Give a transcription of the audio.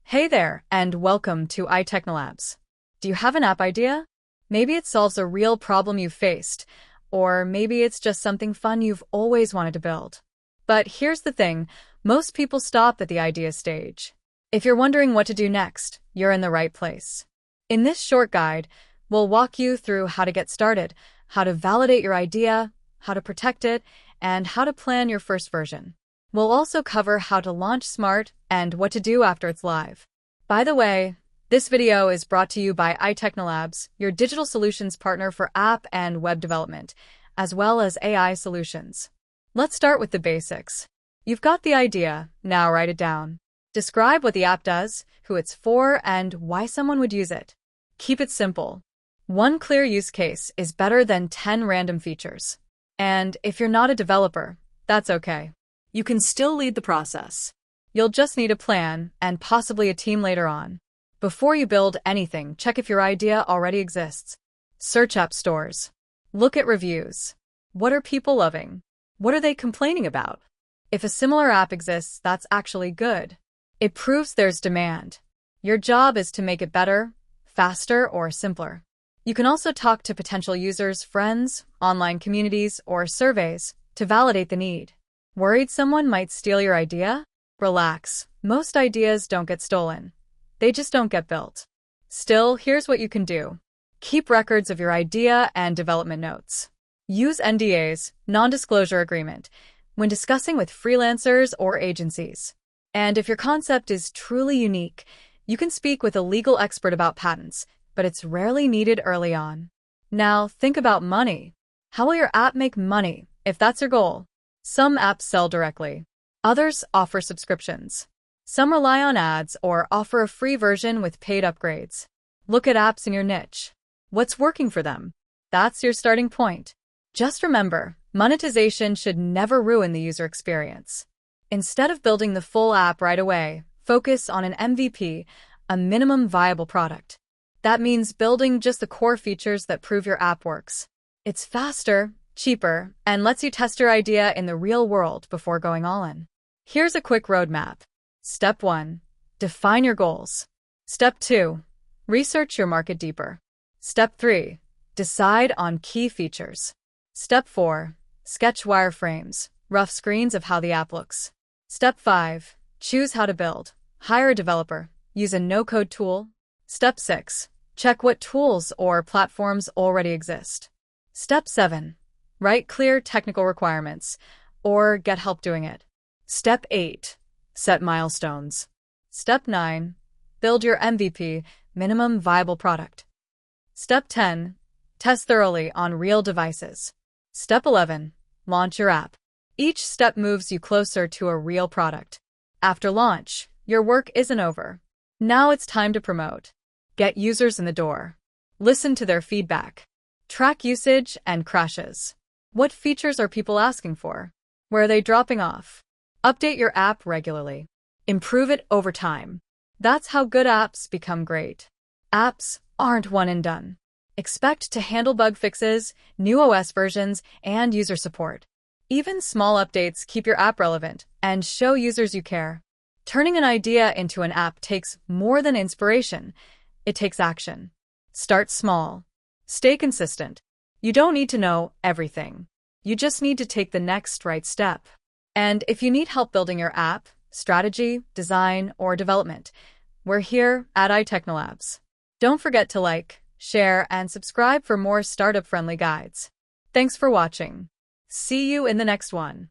Hey there, and welcome to iTechnolabs. Do you have an app idea? Maybe it solves a real problem you've faced, or maybe it's just something fun you've always wanted to build. But here's the thing, most people stop at the idea stage. If you're wondering what to do next, you're in the right place. In this short guide, we'll walk you through how to get started, how to validate your idea, how to protect it, and how to plan your first version. We'll also cover how to launch smart and what to do after it's live. By the way, this video is brought to you by iTechnolabs, your digital solutions partner for app and web development, as well as AI solutions. Let's start with the basics. You've got the idea, now write it down. Describe what the app does, who it's for, and why someone would use it. Keep it simple. One clear use case is better than 10 random features. And if you're not a developer, that's okay. You can still lead the process. You'll just need a plan and possibly a team later on. Before you build anything, check if your idea already exists. Search app stores. Look at reviews. What are people loving? What are they complaining about? If a similar app exists, that's actually good. It proves there's demand. Your job is to make it better, faster, or simpler. You can also talk to potential users, friends, online communities, or surveys to validate the need. Worried someone might steal your idea? Relax. Most ideas don't get stolen. They just don't get built. Still, here's what you can do. Keep records of your idea and development notes. Use NDAs, non-disclosure agreement, when discussing with freelancers or agencies. And if your concept is truly unique, you can speak with a legal expert about patents, but it's rarely needed early on. Now, think about money. How will your app make money, if that's your goal? Some apps sell directly. Others offer subscriptions. Some rely on ads or offer a free version with paid upgrades. Look at apps in your niche. What's working for them? That's your starting point. Just remember, monetization should never ruin the user experience. Instead of building the full app right away, focus on an MVP, a minimum viable product. That means building just the core features that prove your app works. It's faster, cheaper, and lets you test your idea in the real world before going all in. Here's a quick roadmap. Step 1. Define your goals. Step 2. Research your market deeper. Step 3. Decide on key features. Step 4. Sketch wireframes, rough screens of how the app looks. Step 5. Choose how to build. Hire a developer. Use a no-code tool. Step 6. Check what tools or platforms already exist. Step 7. Write clear technical requirements, or get help doing it. Step 8. Set milestones. Step 9. Build your MVP, minimum viable product. Step 10. Test thoroughly on real devices. Step 11. Launch your app. Each step moves you closer to a real product. After launch, your work isn't over. Now it's time to promote. Get users in the door. Listen to their feedback. Track usage and crashes. What features are people asking for? Where are they dropping off? Update your app regularly. Improve it over time. That's how good apps become great. Apps aren't one and done. Expect to handle bug fixes, new OS versions, and user support. Even small updates keep your app relevant and show users you care. Turning an idea into an app takes more than inspiration. It takes action. Start small. Stay consistent. You don't need to know everything. You just need to take the next right step. And if you need help building your app, strategy, design, or development, we're here at iTechnolabs. Don't forget to like, share, and subscribe for more startup-friendly guides. Thanks for watching. See you in the next one.